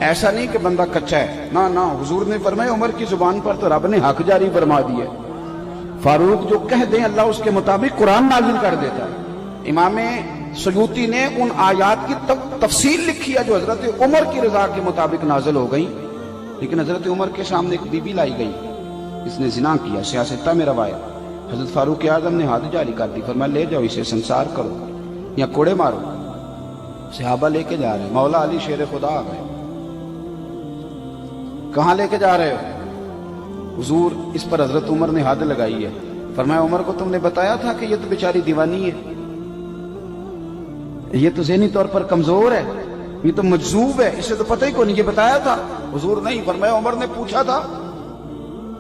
ایسا نہیں کہ بندہ کچا ہے، نہ نہ، حضور نے فرمایا عمر کی زبان پر تو رب نے حق جاری فرما دیا، فاروق جو کہہ دیں اللہ اس کے مطابق قرآن نازل کر دیتا ہے۔ امام سیوطی نے ان آیات کی تفصیل لکھی ہے جو حضرت عمر کی رضا کے مطابق نازل ہو گئی، لیکن حضرت عمر کے سامنے ایک بی بی لائی گئی، اس نے زنا کیا، سیاستہ میں روایت، حضرت فاروق اعظم نے ہاتھ جاری کر دی، فرمایا لے جاؤ اسے سنسار کرو یا کوڑے مارو۔ صحابہ لے کے جا رہے ہیں، مولا علی شیر خدا آ گئے، کہاں لے کے جا رہے ہو؟ حضور اس پر حضرت عمر نے حد لگائی ہے، فرمایا عمر کو تم نے بتایا تھا کہ یہ تو بیچاری دیوانی ہے، یہ تو ذہنی طور پر کمزور ہے، یہ تو مجذوب ہے، اسے تو پتہ ہی کو نہیں، یہ بتایا تھا؟ حضور نہیں، فرمایا عمر نے پوچھا تھا؟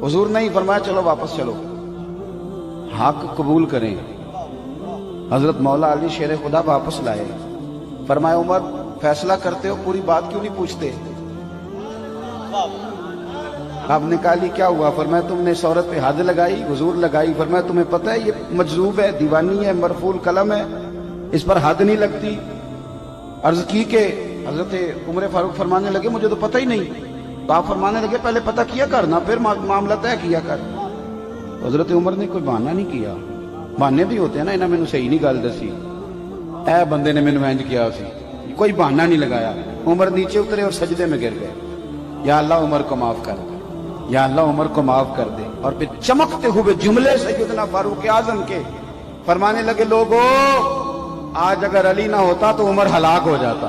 حضور نہیں، فرمایا چلو واپس چلو، حق قبول کریں۔ حضرت مولا علی شیر خدا واپس لائے، فرمایا عمر فیصلہ کرتے ہو پوری بات کیوں نہیں پوچھتے؟ آپ نے کہا لی کیا ہوا؟ فرمایا تم نے اس عورت پہ حد لگائی، حضور لگائی، فرمایا تمہیں پتہ ہے یہ مجذوب ہے، دیوانی ہے، مرفوع القلم ہے، اس پر حد نہیں لگتی؟ عرض کی کہ حضرت عمر فاروق فرمانے لگے مجھے تو پتہ ہی نہیں، تو آپ فرمانے لگے پہلے پتہ کیا کرنا پھر معاملہ طے کیا کر۔ حضرت عمر نے کوئی بہانہ نہیں کیا، بہانے بھی ہوتے ہیں نا، انہاں مینوں صحیح نہیں گل دسی، اے بندے نے مینوں انج کیا سی، کوئی بہانہ نہیں لگایا۔ عمر نیچے اترے اور سجدے میں گر گئے، یا اللہ عمر کو معاف کر دے، یا اللہ عمر کو معاف کر دے۔ اور پھر چمکتے ہوئے جملے سیدنا فاروق اعظم کے فرمانے لگے لوگو آج اگر علی نہ ہوتا تو عمر ہلاک ہو جاتا،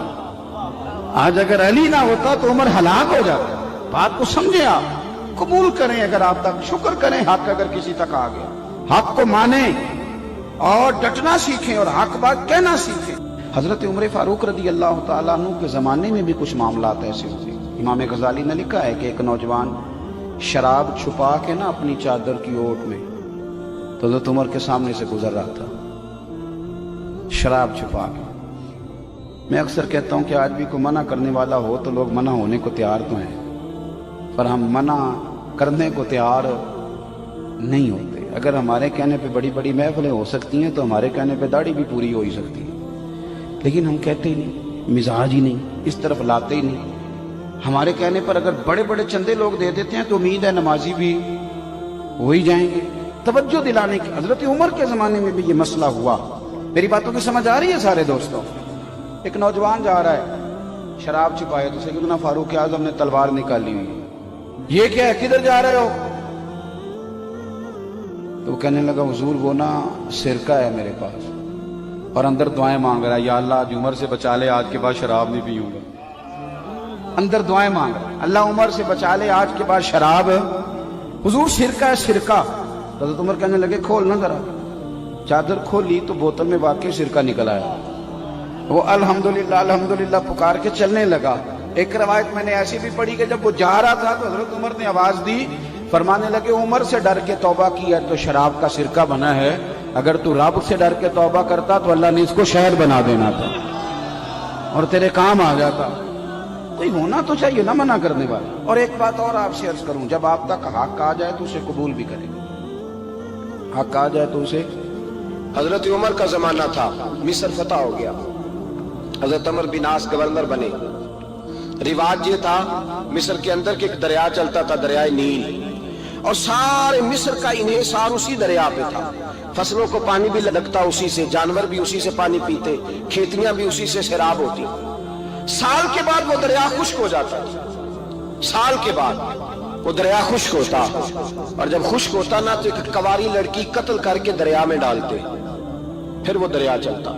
آج اگر علی نہ ہوتا تو عمر ہلاک ہو جاتا۔ بات کو سمجھیں، آپ قبول کریں، اگر آپ تک شکر کریں، حق اگر کسی تک آ گیا حق کو مانیں اور ڈٹنا سیکھیں اور حق بات کہنا سیکھیں۔ حضرت عمر فاروق رضی اللہ تعالیٰ عنہ کے زمانے میں بھی کچھ معاملات ایسے ہوتے ہیں۔ امام غزالی نے لکھا ہے کہ ایک نوجوان شراب چھپا کے نا اپنی چادر کی اوٹ میں تو حضرت عمر کے سامنے سے گزر رہا تھا، شراب چھپا کے۔ میں اکثر کہتا ہوں کہ آج بھی کوئی منع کرنے والا ہو تو لوگ منع ہونے کو تیار تو ہیں، پر ہم منع کرنے کو تیار نہیں ہوتے۔ اگر ہمارے کہنے پہ بڑی بڑی محفلیں ہو سکتی ہیں تو ہمارے کہنے پہ داڑھی بھی پوری ہو ہی سکتی ہے، لیکن ہم کہتے ہی نہیں، مزاج ہی نہیں، اس طرف لاتے ہی نہیں۔ ہمارے کہنے پر اگر بڑے بڑے چندے لوگ دے دیتے ہیں تو امید ہے نمازی بھی ہو ہی جائیں گے۔ توجہ دلانے کی، حضرت عمر کے زمانے میں بھی یہ مسئلہ ہوا۔ میری باتوں کی سمجھ آ رہی ہے سارے دوستوں؟ ایک نوجوان جا رہا ہے، شراب چھپائے تو سیدنا فاروق اعظم نے تلوار نکالی ہوئی، یہ کیا ہے، کدھر جا رہے ہو؟ تو وہ کہنے لگا حضور وہ نا سرکہ ہے میرے پاس، اور اندر دعائیں مانگ رہا ہے، یا اللہ آج عمر سے بچا لے، آج کے بعد شراب نہیں پیوں گا۔ اندر دعائیں مانگ رہا ہے، اللہ عمر سے بچا لے، آج کے بعد شراب، حضور سرکہ ہے سرکہ۔ حضرت عمر کہنے لگے کھول نہ ذرا، چادر کھولی تو بوتل میں واقعی سرکہ نکل آیا۔ وہ الحمدللہ الحمدللہ پکار کے چلنے لگا۔ ایک روایت میں نے ایسی بھی پڑھی کہ جب وہ جا رہا تھا تو حضرت عمر نے آواز دی، فرمانے لگے عمر سے ڈر کے توبہ کی ہے تو شراب کا سرکہ بنا ہے، اگر تو رب سے ڈر کے توبہ کرتا تو اللہ نے اس کو شہد بنا دینا تھا اور تیرے کام آ جاتا۔ کوئی ہونا تو چاہیے نا منع کرنے والا۔ اور ایک بات اور آپ سے عرض کروں، جب آپ تک حق آ جائے تو اسے قبول بھی کریں، حق آ جائے تو اسے۔ حضرت عمر کا زمانہ تھا، مصر فتح ہو گیا، حضرت عمر بن عاص گورنر بنے۔ رواج یہ تھا مصر کے اندر کہ ایک دریا چلتا تھا، دریائے نیل، اور سارے مصر کا انحصار اسی دریا پہ تھا۔ فصلوں کو پانی بھی لگتا اسی سے، جانور بھی اسی سے پانی پیتے، کھیتیاں بھی اسی سے سیراب ہوتی۔ سال کے بعد وہ دریا خشک ہو جاتا، سال کے بعد وہ دریا خشک ہوتا، اور جب خشک ہوتا نا تو ایک کواری لڑکی قتل کر کے دریا میں ڈالتے، پھر وہ دریا چلتا۔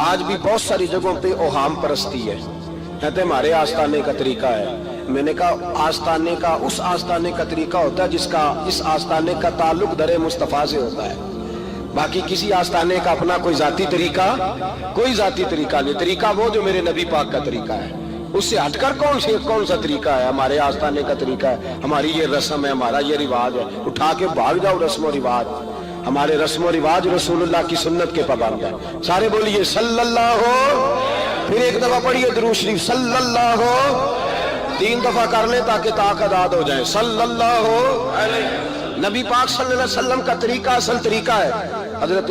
آج بھی بہت ساری جگہوں پہ اوہام پرستی ہے، کہتے ہیں ہمارے آستانے کا طریقہ ہے۔ میں نے کہا آستانے کا اس آستانے کا طریقہ ہوتا ہے جس آستانے کا تعلق در مصطفیٰ سے ہوتا ہے، باقی کسی آستانے کا اپنا کوئی ذاتی طریقہ نہیں۔ طریقہ وہ جو میرے نبی پاک کا طریقہ ہے، اس سے ہٹ کر کون سا طریقہ ہے؟ ہمارے آستانے کا طریقہ ہے، ہماری یہ رسم ہے، ہمارا یہ رواج ہے۔ اٹھا کے بھاگ جاؤ رسم و رواج، ہمارے رسم و رواج رسول اللہ کی سنت کے پابند ہیں۔ سارے بولیے صلی اللہ ہو، پھر ایک دفعہ پڑھیے درود شریف صلی اللہ ہو، 3 دفعہ کر لیں تاکہ تعداد ہو جائے، صلی اللہ ہو علیہ۔ نبی پاک صلی اللہ علیہ وسلم کا طریقہ اصل طریقہ ہے۔ حضرت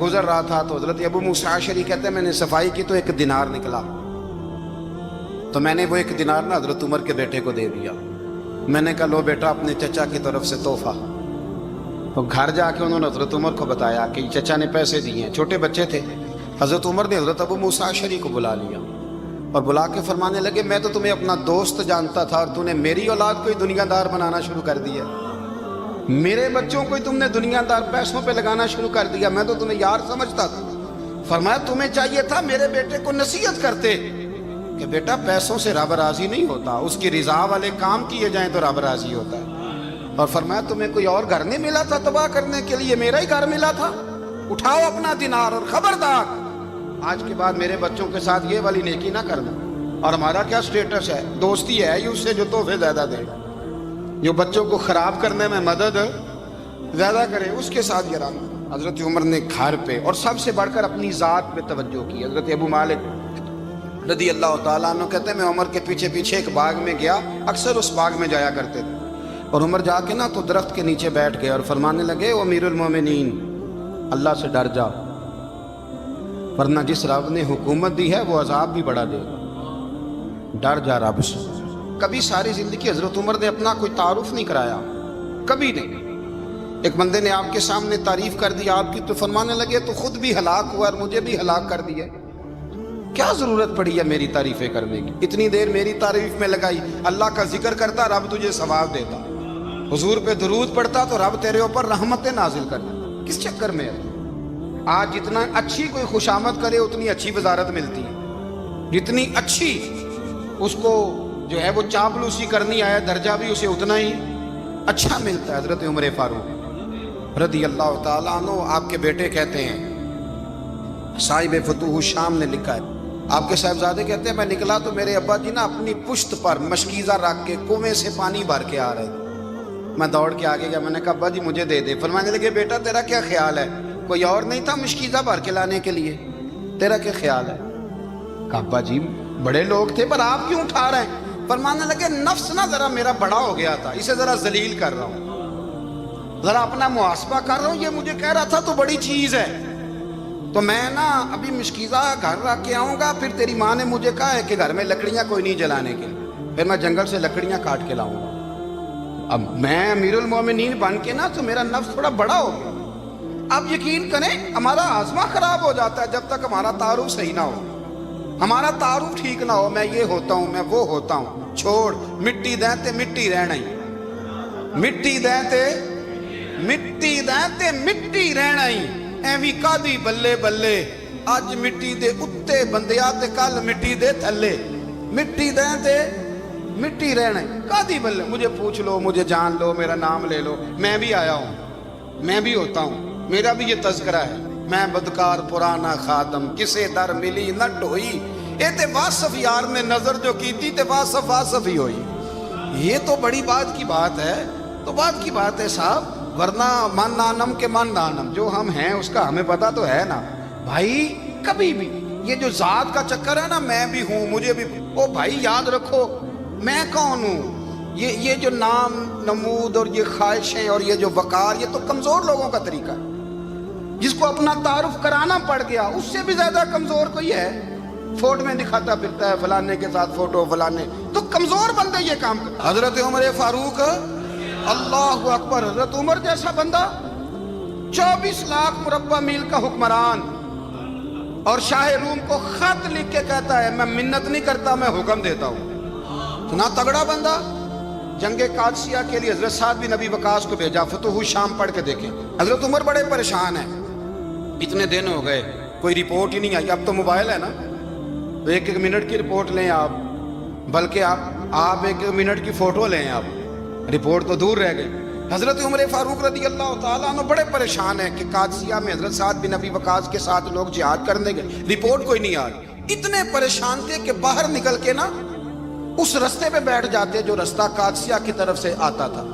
گزر رہا تھا تو حضرت ابو موسیٰ اشعری کہتے ہیں میں نے صفائی کی تو 1 دینار نکلا، تو میں نے وہ 1 دینار نا حضرت عمر کے بیٹے کو دے دیا۔ میں نے کہا لو بیٹا اپنے چچا کی طرف سے تحفہ۔ تو گھر جا کے انہوں نے حضرت عمر کو بتایا کہ چچا نے پیسے دیے ہیں، چھوٹے بچے تھے۔ حضرت عمر نے حضرت ابو موسیٰ اشعری کو بلا لیا اور بلا کے فرمانے لگے میں تو تمہیں اپنا دوست جانتا تھا اور تو نے میری اولاد کو ہی دنیا دار بنانا شروع کر دیا، میرے بچوں کو ہی تم نے دنیا دار پیسوں پہ لگانا شروع کر دیا، میں تو تمہیں یار سمجھتا تھا۔ فرمایا تمہیں چاہیے تھا میرے بیٹے کو نصیحت کرتے کہ بیٹا پیسوں سے رب راضی نہیں ہوتا، اس کی رضا والے کام کیے جائیں تو رب راضی ہوتا ہے۔ اور فرمایا تمہیں کوئی اور گھر نہیں ملا تھا تباہ کرنے کے لیے، میرا ہی گھر ملا تھا، اٹھاؤ اپنا دینار اور خبردار آج کے بعد میرے بچوں کے ساتھ یہ والی نیکی نہ کرنا۔ اور ہمارا کیا سٹیٹس ہے؟ دوستی ہے اس سے جو تحفے زیادہ دے، جو بچوں کو خراب کرنے میں مدد زیادہ کرے اس کے ساتھ یہ رہنا۔ حضرت عمر نے گھر پہ اور سب سے بڑھ کر اپنی ذات پہ توجہ کی۔ حضرت ابو مالک رضی اللہ تعالیٰ عنہ کہتے ہیں میں عمر کے پیچھے پیچھے ایک باغ میں گیا، اکثر اس باغ میں جایا کرتے تھے، اور عمر جا کے نا تو درخت کے نیچے بیٹھ گئے اور فرمانے لگے او امیر المومنین اللہ سے ڈر جا، ورنہ جس رب نے حکومت دی ہے وہ عذاب بھی بڑا دے گا، ڈر جا رب سے۔ کبھی ساری زندگی حضرت عمر نے اپنا کوئی تعارف نہیں کرایا، کبھی نہیں۔ ایک بندے نے آپ کے سامنے تعریف کر دی آپ کی تو فرمانے لگے تو خود بھی ہلاک ہوا اور مجھے بھی ہلاک کر دیا، کیا ضرورت پڑی ہے میری تعریفیں کرنے کی؟ اتنی دیر میری تعریف میں لگائی، اللہ کا ذکر کرتا رب تجھے ثواب دیتا، حضور پہ درود پڑھتا تو رب تیرے اوپر رحمتیں نازل کرتا، کس چکر میں ہے؟ آج جتنا اچھی کوئی خوشامد کرے اتنی اچھی وزارت ملتی ہے، جتنی اچھی اس کو جو ہے وہ چاپلوسی کرنی آیا درجہ بھی اسے اتنا ہی اچھا ملتا ہے۔ حضرت عمر فاروق رضی اللہ تعالیٰ عنہ آپ کے بیٹے کہتے ہیں، صاحب فتوح الشام نے لکھا ہے، آپ کے صاحبزادے کہتے ہیں میں نکلا تو میرے ابا جی نا اپنی پشت پر مشکیزہ رکھ کے کنویں سے پانی بھر کے آ رہے تھے۔ میں دوڑ کے آگے گیا، میں نے کہا ابا جی مجھے دے دے۔ فرمانے لگے بیٹا تیرا کیا خیال ہے، کوئی اور نہیں تھا مشکیزہ بھر کے لانے کے لیے، تیرا کیا خیال ہے؟ کہا ابا جی بڑے لوگ تھے پر آپ کیوں اٹھا رہے ہیں؟ فرمانے لگے نفس نا ذرا میرا بڑا ہو گیا تھا، اسے ذرا ذلیل کر رہا ہوں، ذرا اپنا محاسبہ کر رہا ہوں، یہ مجھے کہہ رہا تھا تو بڑی چیز ہے، تو میں نا ابھی مشکیزہ گھر رکھ کے آؤں گا، پھر تیری ماں نے مجھے کہا ہے کہ گھر میں لکڑیاں کوئی نہیں جلانے کے، پھر میں جنگل سے لکڑیاں کاٹ کے لاؤں گا۔ اب میں امیر المومنین بن کے نا تو میرا نفس تھوڑا بڑا ہو گیا۔ اب یقین کریں ہمارا آزما خراب ہو جاتا ہے جب تک ہمارا تعارف صحیح نہ ہو، ہمارا تعارف ٹھیک نہ ہو، میں یہ ہوتا ہوں میں وہ ہوتا ہوں، چھوڑ مٹی دیں تے مٹی رہنا ہی، مٹی دیں تے مٹی دیں تے مٹی رہنا ہی، ایویں کادی بلے بلے اج مٹی دے اتے بندیا تے کل مٹی دے تھلے، مٹی دیں تے مٹی رہنا ہی، کادی بلے، مجھے پوچھ لو مجھے جان لو میرا نام لے لو، میں بھی آیا ہوں، میں بھی ہوتا ہوں، میرا بھی یہ تذکرہ ہے، میں بدکار پرانا خادم کسے در ملی نہ ڈوئی، اے تے واصف یار نے نظر جو کی تھی تے واصف واصف ہی ہوئی۔ یہ تو بڑی بات کی بات ہے، تو بات کی بات ہے صاحب، ورنہ من نانم کے من نانم، جو ہم ہیں اس کا ہمیں پتا تو ہے نا بھائی۔ کبھی بھی یہ جو ذات کا چکر ہے نا میں بھی ہوں مجھے بھی، او بھائی یاد رکھو میں کون ہوں، یہ جو نام نمود اور یہ خواہشیں اور یہ جو وقار یہ تو کمزور لوگوں کا طریقہ ہے، جس کو اپنا تعارف کرانا پڑ گیا اس سے بھی زیادہ کمزور کوئی ہے، فوٹو میں دکھاتا پھرتا ہے فلانے کے ساتھ فوٹو فلانے، تو کمزور بندے یہ کام کرتا۔ حضرت عمر فاروق اللہ اکبر، حضرت عمر جیسا بندہ 24 لاکھ مربع میل کا حکمران اور شاہ روم کو خط لکھ کے کہتا ہے میں منت نہیں کرتا میں حکم دیتا ہوں، اتنا تگڑا بندہ۔ جنگ قادسیہ کے لیے حضرت سعد بن ابی وقاص کو بھیجا، فتوح الشام پڑھ کے دیکھیں۔ حضرت عمر بڑے پریشان ہیں، اتنے دن ہو گئے کوئی رپورٹ ہی نہیں آئی، اب تو موبائل ہے نا تو ایک ایک منٹ کی رپورٹ لیں آپ، بلکہ آپ ایک ایک منٹ کی فوٹو لیں، آپ رپورٹ تو دور رہ گئی۔ حضرت عمر فاروق رضی اللہ تعالیٰ عنہ بڑے پریشان ہیں کہ قادسیہ میں حضرت سعد بن ابی وقاص کے ساتھ لوگ جہاد کرنے گئے، رپورٹ کوئی نہیں آ رہی، اتنے پریشان تھے کہ باہر نکل کے نا اس رستے پہ بیٹھ جاتے جو رستہ قادسیہ کی طرف سے آتا تھا،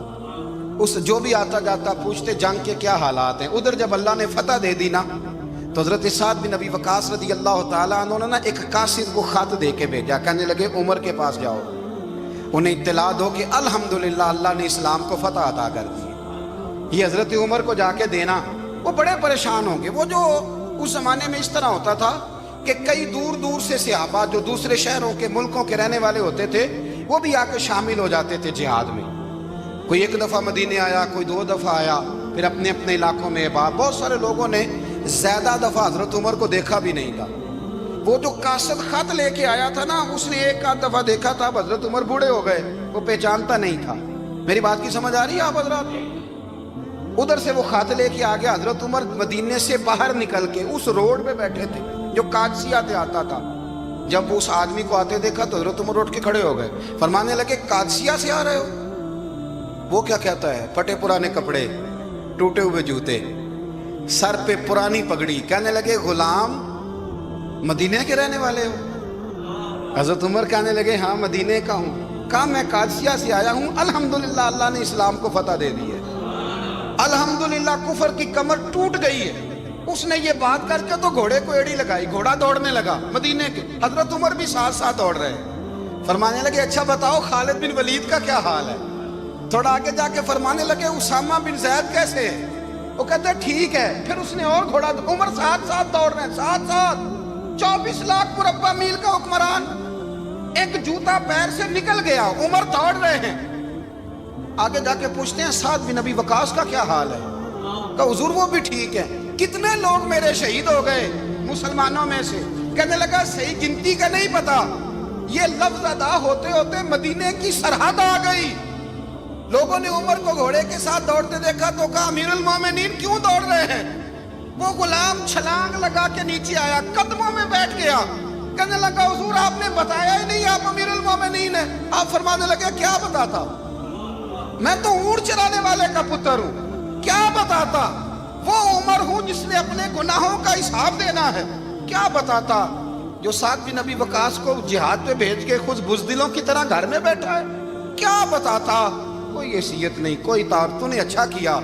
اس جو بھی آتا جاتا پوچھتے جنگ کے کیا حالات ہیں۔ ادھر جب اللہ نے فتح دے دی نا تو حضرت سعد بن ابی وقاص رضی اللہ تعالیٰ عنہ نے ایک قاصد کو خط دے کے بھیجا، کہنے لگے عمر کے پاس جاؤ، انہیں اطلاع دو کہ الحمدللہ اللہ نے اسلام کو فتح عطا کر دی۔ یہ حضرت عمر کو جا کے دینا وہ بڑے پریشان ہوں گے. وہ جو اس زمانے میں اس طرح ہوتا تھا کہ کئی دور دور سے صحابہ جو دوسرے شہروں کے ملکوں کے رہنے والے ہوتے تھے وہ بھی آ کے شامل ہو جاتے تھے جہاد میں. کوئی ایک دفعہ مدینے آیا, کوئی 2 دفعہ آیا, پھر اپنے اپنے علاقوں میں. بہت سارے لوگوں نے زیادہ دفعہ حضرت عمر کو دیکھا بھی نہیں تھا. وہ جو قاصد خط لے کے آیا تھا نا, اس نے 1 دفعہ دیکھا تھا. حضرت عمر بوڑھے ہو گئے, وہ پہچانتا نہیں تھا. میری بات کی سمجھ آ رہی ہے آپ حضرات؟ ادھر سے وہ خط لے کے آ گیا. حضرت عمر مدینے سے باہر نکل کے اس روڈ پہ بیٹھے تھے جو قادسیہ سے آتا تھا. جب اس آدمی کو آتے دیکھا تو حضرت عمر اٹھ کے کھڑے ہو گئے, فرمانے لگے قادسیہ سے آ رہے ہو؟ وہ کیا کہتا ہے؟ پھٹے پرانے کپڑے, ٹوٹے ہوئے جوتے, سر پہ پرانی پگڑی. کہنے لگے غلام مدینے کے رہنے والے ہو؟ حضرت عمر کہنے لگے ہاں مدینے کا ہوں. کہا میں قادسیہ سے آیا ہوں, الحمدللہ اللہ نے اسلام کو فتح دے دی ہے, الحمدللہ کفر کی کمر ٹوٹ گئی ہے. اس نے یہ بات کر کے تو گھوڑے کو ایڑی لگائی, گھوڑا دوڑنے لگا مدینے کے. حضرت عمر بھی ساتھ ساتھ دوڑ رہے ہیں. فرمانے لگے اچھا بتاؤ خالد بن ولید کا کیا حال ہے؟ تھوڑا آگے جا کے فرمانے لگے اسامہ بن زید کیسے ہے؟ وہ کہتے ہیں ٹھیک ہے. پھر اس نے اور گھوڑا. عمر ساتھ ساتھ دوڑ رہے ہیں, ساتھ ساتھ. 24 لاکھ مربع میل کا حکمران, ایک جوتا پیر سے نکل گیا, عمر دوڑ رہے ہیں. آگے جا کے پوچھتے ہیں سعد بن ابی وقاص کا کیا حال ہے؟ کہ حضور وہ بھی ٹھیک ہے. کتنے لوگ میرے شہید ہو گئے مسلمانوں میں سے؟ کہنے لگا صحیح گنتی کا نہیں پتا. یہ لفظ ادا ہوتے ہوتے مدینے کی سرحد آ گئی. لوگوں نے عمر کو گھوڑے کے ساتھ دوڑتے دیکھا تو کہا امیر المومنین کیوں دوڑ رہے ہیں؟ وہ غلام چھلانگ لگا کے نیچے آیا, قدموں میں بیٹھ گیا. کہنے لگا حضور آپ نے بتایا ہی نہیں آپ امیر المومنین ہیں. آپ فرمانے لگے کیا بتاتا؟ میں تو اونٹ چرانے والے کا پتر ہوں, کیا بتاتا؟ وہ عمر ہوں جس نے اپنے گناہوں کا حساب دینا ہے. کیا بتاتا؟ جو سعد بن ابی وقاص کو جہاد پہ بھیج کے خود بزدلوں کی طرح گھر میں بیٹھا ہے. کیا بتاتا؟ کوئی حیثیت نہیں, کوئی تار. تو نے اچھا کیا,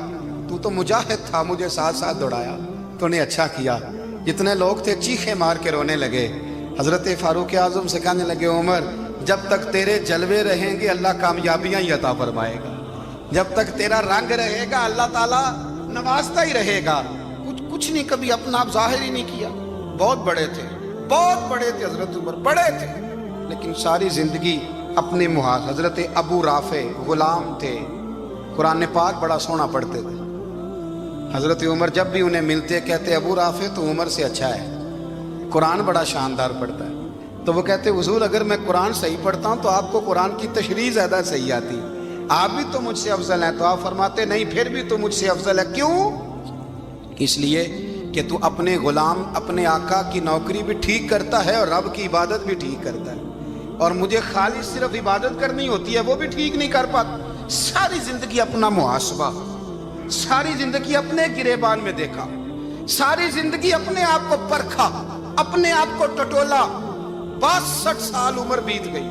تو تو مجاہد تھا, مجھے ساتھ ساتھ دوڑایا, تو نے اچھا کیا. جتنے لوگ تھے چیخے مار کے رونے لگے. حضرت فاروق اعظم سے کہنے لگے عمر جب تک تیرے جلوے رہیں گے اللہ کامیابیاں ہی عطا فرمائے گا, جب تک تیرا رنگ رہے گا اللہ تعالیٰ نوازتا ہی رہے گا. کچھ نہیں, کبھی اپنا آپ ظاہر ہی نہیں کیا. بہت بڑے تھے, بہت بڑے تھے حضرت عمر, بڑے تھے, لیکن ساری زندگی اپنے محاذ. حضرت ابو رافع غلام تھے, قرآن پاک بڑا سونا پڑھتے تھے. حضرت عمر جب بھی انہیں ملتے کہتے ابو رافع تو عمر سے اچھا ہے, قرآن بڑا شاندار پڑھتا ہے. تو وہ کہتے حضور اگر میں قرآن صحیح پڑھتا ہوں تو آپ کو قرآن کی تشریح زیادہ صحیح آتی, آپ بھی تو مجھ سے افضل ہیں. تو آپ فرماتے نہیں پھر بھی تو مجھ سے افضل ہے. کیوں؟ اس لیے کہ تو اپنے غلام اپنے آقا کی نوکری بھی ٹھیک کرتا ہے اور رب کی عبادت بھی ٹھیک کرتا ہے, اور مجھے خالص صرف عبادت کرنی ہوتی ہے وہ بھی ٹھیک نہیں کر پاتا. ساری زندگی اپنا محاسبہ, ساری زندگی اپنے گریبان میں دیکھا, ساری زندگی اپنے آپ کو پرکھا, اپنے آپ کو ٹٹولا. 62 سال عمر بیت گئی.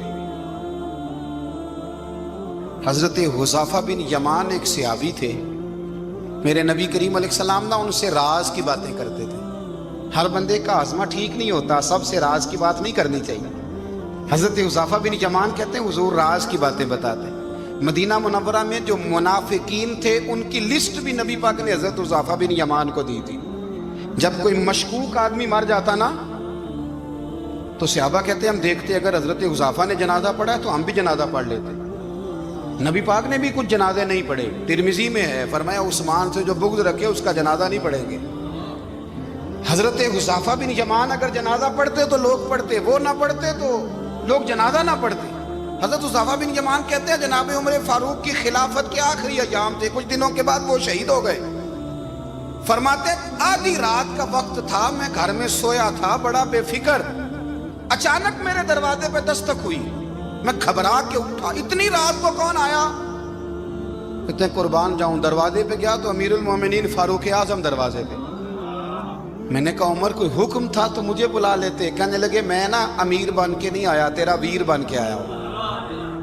حضرت حذیفہ بن یمان ایک صحابی تھے. میرے نبی کریم علیہ السلام نا ان سے راز کی باتیں کرتے تھے. ہر بندے کا ہاضمہ ٹھیک نہیں ہوتا, سب سے راز کی بات نہیں کرنی چاہیے. حضرت حذیفہ بن یمان کہتے ہیں حضور راز کی باتیں بتاتے. مدینہ منورہ میں جو منافقین تھے ان کی لسٹ بھی نبی پاک نے حضرت حذیفہ بن یمان کو دی تھی. جب کوئی مشکوک آدمی مر جاتا نا تو صحابہ کہتے ہیں ہم دیکھتے اگر حضرت حذیفہ نے جنازہ پڑھا ہے تو ہم بھی جنازہ پڑھ لیتے. نبی پاک نے بھی کچھ جنازے نہیں پڑھے. ترمذی میں ہے فرمایا عثمان سے جو بغض رکھے اس کا جنازہ نہیں پڑھیں گے. حضرت حذیفہ بن یمان اگر جنازہ پڑھتے تو لوگ پڑھتے, وہ نہ پڑھتے تو لوگ جنازہ نہ پڑھتے. حضرت حذیفہ بن یمان کہتے ہیں جناب عمر فاروق کی خلافت کے آخری ایام تھے, کچھ دنوں کے بعد وہ شہید ہو گئے. فرماتے آدھی رات کا وقت تھا, میں گھر میں سویا تھا بڑا بے فکر, اچانک میرے دروازے پہ دستک ہوئی, میں گھبرا کے اٹھا. اتنی رات کو کون آیا؟ کہتے ہیں قربان جاؤں, دروازے پہ گیا تو امیر المومنین فاروق اعظم دروازے پہ. میں نے کہا عمر کوئی حکم تھا تو مجھے بلا لیتے. کہنے لگے میں نا امیر بن کے نہیں آیا, تیرا ویر بن کے آیا ہوں.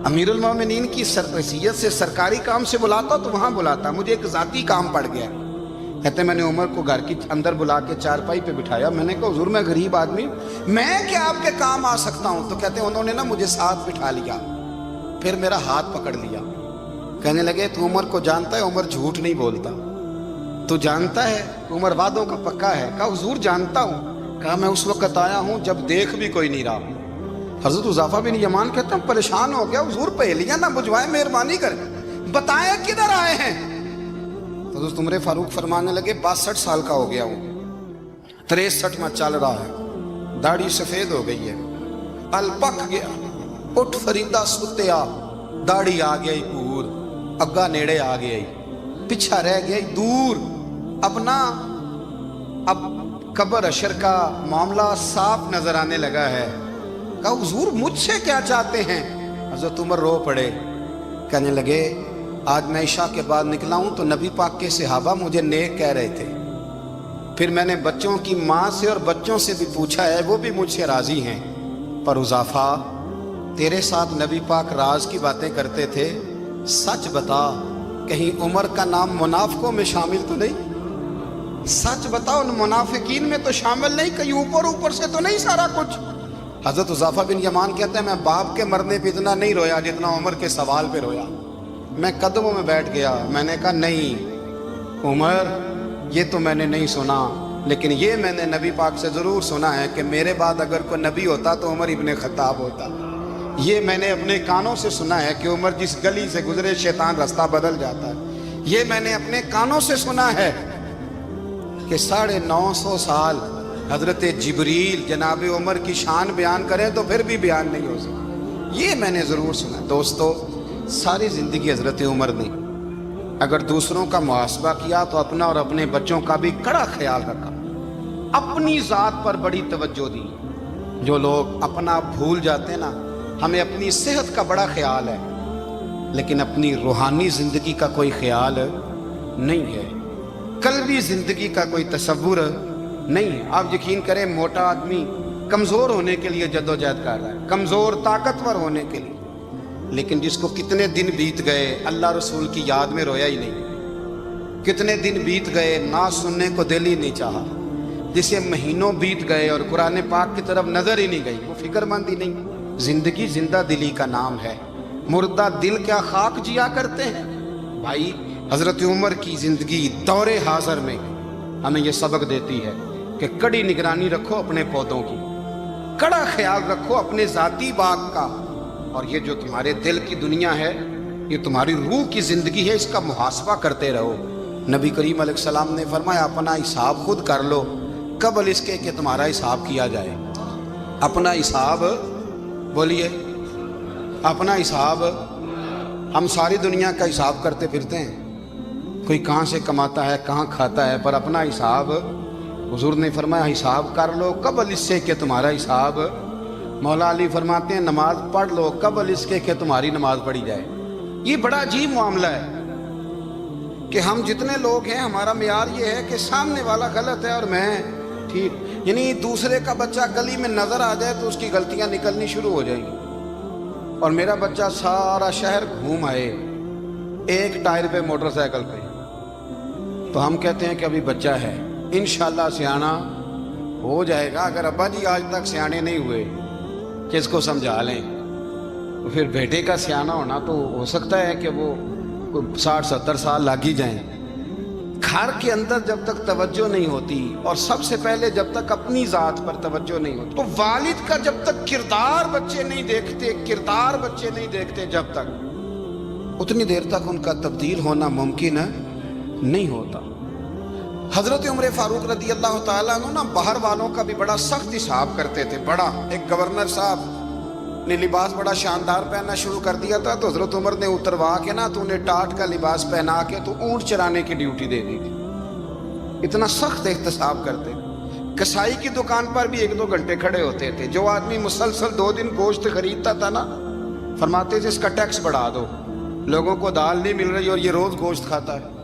امیر المومنین کی حیثیت سے سرکاری کام سے بلاتا تو وہاں بلاتا, مجھے ایک ذاتی کام پڑ گیا. کہتے ہیں میں نے عمر کو گھر کی اندر بلا کے چارپائی پہ بٹھایا. میں نے کہا حضور میں غریب آدمی, میں کیا آپ کے کام آ سکتا ہوں؟ تو کہتے ہیں انہوں نے نا مجھے ساتھ بٹھا لیا, پھر میرا ہاتھ پکڑ لیا. کہنے لگے تو عمر کو جانتا ہے, عمر جھوٹ نہیں بولتا. تو جانتا ہے؟ عمر وعدوں کا پکا ہے۔ کہا حضور جانتا ہوں۔ کہا میں اس وقت آیا ہوں جب دیکھ بھی کوئی نہیں رہا۔ حضرت حذیفہ بن یمان کہتے ہیں پریشان ہو گیا، حضور پہلیاں نہ بجھوائے، مہربانی کر بتائیں کدھر آئے ہیں۔ حضرت عمر فاروق فرمانے لگے 62 سال کا ہو گیا ہوں، 63 میں چل رہا ہے، داڑھی سفید ہو گئی ہے، ال پک گیا، اٹھ فریدا ستیا، داڑھی آ گئی پور، اگا نیڑے آ گئی، پیچھا رہ گئی دور، اپنا اب قبر اشر کا معاملہ صاف نظر آنے لگا ہے۔ کہا حضور مجھ سے کیا چاہتے ہیں؟ حضرت عمر رو پڑے، کہنے لگے آج میں عشاء کے بعد نکلا ہوں تو نبی پاک کے صحابہ مجھے نیک کہہ رہے تھے، پھر میں نے بچوں کی ماں سے اور بچوں سے بھی پوچھا ہے، وہ بھی مجھ سے راضی ہیں، پر حذیفہ تیرے ساتھ نبی پاک راز کی باتیں کرتے تھے، سچ بتا کہیں عمر کا نام منافقوں میں شامل تو نہیں؟ سچ بتا ان منافقین میں تو شامل نہیں، کہیں اوپر سے تو نہیں سارا کچھ؟ حضرت حذیفہ بن یمان کہتے ہیں میں باپ کے مرنے پہ اتنا نہیں رویا جتنا عمر کے سوال پہ رویا۔ میں قدموں میں بیٹھ گیا، میں نے کہا نہیں عمر، یہ تو میں نے نہیں سنا، لیکن یہ میں نے نبی پاک سے ضرور سنا ہے کہ میرے بعد اگر کوئی نبی ہوتا تو عمر ابن خطاب ہوتا۔ یہ میں نے اپنے کانوں سے سنا ہے کہ عمر جس گلی سے گزرے شیطان رستہ بدل جاتا ہے۔ یہ میں نے اپنے کانوں سے سنا ہے کہ 950 سال حضرت جبریل جناب عمر کی شان بیان کریں تو پھر بھی بیان نہیں ہو سکتا۔ یہ میں نے ضرور سنا۔ دوستو ساری زندگی حضرت عمر نے اگر دوسروں کا محاسبہ کیا تو اپنا اور اپنے بچوں کا بھی کڑا خیال رکھا، اپنی ذات پر بڑی توجہ دی۔ جو لوگ اپنا بھول جاتے ہیں نا، ہمیں اپنی صحت کا بڑا خیال ہے لیکن اپنی روحانی زندگی کا کوئی خیال نہیں ہے، قلبی زندگی کا کوئی تصور نہیں ہے۔ آپ یقین کریں موٹا آدمی کمزور ہونے کے لیے جدوجہد کر رہا ہے، کمزور طاقتور ہونے کے لیے، لیکن جس کو کتنے دن بیت گئے اللہ رسول کی یاد میں رویا ہی نہیں، کتنے دن بیت گئے نہ سننے کو دل ہی نہیں چاہا، جسے مہینوں بیت گئے اور قرآن پاک کی طرف نظر ہی نہیں گئی، وہ فکر مند ہی نہیں۔ زندگی زندہ دلی کا نام ہے، مردہ دل کیا خاک جیا کرتے ہیں؟ بھائی حضرت عمر کی زندگی دور حاضر میں ہمیں یہ سبق دیتی ہے کہ کڑی نگرانی رکھو اپنے پودوں کی، کڑا خیال رکھو اپنے ذاتی باغ کا، اور یہ جو تمہارے دل کی دنیا ہے، یہ تمہاری روح کی زندگی ہے، اس کا محاسبہ کرتے رہو۔ نبی کریم علیہ السلام نے فرمایا اپنا حساب خود کر لو قبل اس کے کہ تمہارا حساب کیا جائے۔ اپنا حساب بولیے، اپنا حساب۔ ہم ساری دنیا کا حساب کرتے پھرتے ہیں، کوئی کہاں سے کماتا ہے کہاں کھاتا ہے، پر اپنا حساب حضور نے فرمایا حساب کر لو قبل اس سے کہ تمہارا حساب۔ مولا علی فرماتے ہیں نماز پڑھ لو قبل اس کے کہ تمہاری نماز پڑھی جائے۔ یہ بڑا عجیب معاملہ ہے کہ ہم جتنے لوگ ہیں ہمارا معیار یہ ہے کہ سامنے والا غلط ہے اور میں ٹھیک، یعنی دوسرے کا بچہ گلی میں نظر آ جائے تو اس کی غلطیاں نکلنی شروع ہو جائیں گی، اور میرا بچہ سارا شہر گھوم آئے ایک ٹائر پہ موٹر سائیکل پہ، تو ہم کہتے ہیں کہ ابھی بچہ ہے، انشاءاللہ سیانا ہو جائے گا۔ اگر ابا جی آج تک سیانے نہیں ہوئے کہ اس کو سمجھا لیں، تو پھر بیٹے کا سیانا ہونا تو ہو سکتا ہے کہ وہ 60-70 سال لگ ہی جائیں۔ گھر کے اندر جب تک توجہ نہیں ہوتی، اور سب سے پہلے جب تک اپنی ذات پر توجہ نہیں ہوتی، تو والد کا جب تک کردار بچے نہیں دیکھتے جب تک، اتنی دیر تک ان کا تبدیل ہونا ممکن نہیں ہوتا۔ حضرت عمر فاروق رضی اللہ تعالیٰ عنہ نا باہر والوں کا بھی بڑا سخت حساب کرتے تھے۔ بڑا ایک گورنر صاحب نے لباس بڑا شاندار پہننا شروع کر دیا تھا، تو حضرت عمر نے اتروا کے نا تو انہیں ٹاٹ کا لباس پہنا کے تو اونٹ چرانے کی ڈیوٹی دے دی تھی۔ اتنا سخت احتساب کرتے۔ کسائی کی دکان پر بھی 1-2 گھنٹے کھڑے ہوتے تھے۔ جو آدمی مسلسل 2 دن گوشت خریدتا تھا نا، فرماتے تھے اس کا ٹیکس بڑھا دو، لوگوں کو دال نہیں مل رہی اور یہ روز گوشت کھاتا ہے۔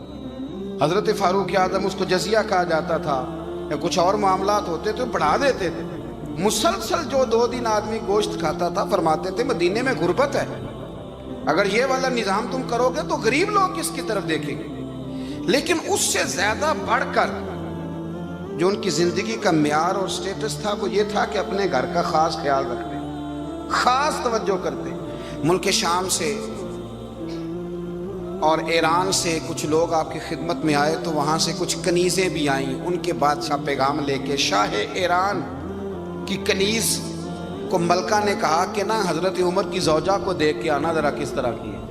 حضرت فاروق اعظم اس کو جزیہ کہا جاتا تھا، یا کچھ اور معاملات ہوتے تو بڑھا دیتے تھے۔ مسلسل جو 2 دن آدمی گوشت کھاتا تھا، فرماتے تھے مدینے میں غربت ہے، اگر یہ والا نظام تم کرو گے تو غریب لوگ کس کی طرف دیکھیں گے۔ لیکن اس سے زیادہ بڑھ کر جو ان کی زندگی کا معیار اور سٹیٹس تھا وہ یہ تھا کہ اپنے گھر کا خاص خیال رکھتے، خاص توجہ کرتے۔ ملک شام سے اور ایران سے کچھ لوگ آپ کی خدمت میں آئے تو وہاں سے کچھ کنیزیں بھی آئیں، ان کے بادشاہ پیغام لے کے۔ شاہ ایران کی کنیز کو ملکہ نے کہا کہ نا حضرت عمر کی زوجہ کو دیکھ کے آنا ذرا کس طرح کی ہے۔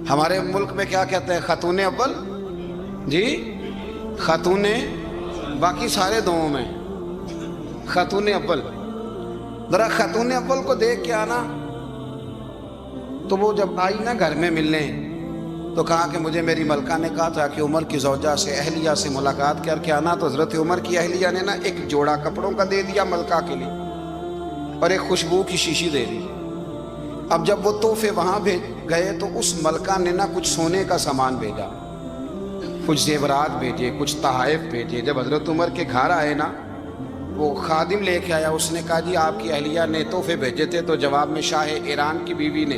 ہمارے ملک میں کیا کہتے ہیں؟ خاتون اول، جی خاتون، باقی سارے دووں میں خاتون اول، ذرا خاتون اول کو دیکھ کے آنا۔ تو وہ جب آئی نا گھر میں ملنے تو کہا کہ مجھے میری ملکہ نے کہا تھا کہ عمر کی زوجہ سے، اہلیہ سے ملاقات کر کے آنا۔ تو حضرت عمر کی اہلیہ نے نا ایک جوڑا کپڑوں کا دے دیا ملکہ کے لیے اور ایک خوشبو کی شیشی دے دی۔ اب جب وہ تحفے وہاں گئے تو اس ملکہ نے نا کچھ سونے کا سامان بھیجا، کچھ زیورات بھیجے، کچھ تحائف بھیجے۔ جب حضرت عمر کے گھر آئے نا، وہ خادم لے کے آیا، اس نے کہا جی آپ کی اہلیہ نے تحفے بھیجے تھے، تو جواب میں شاہ ایران کی بیوی نے،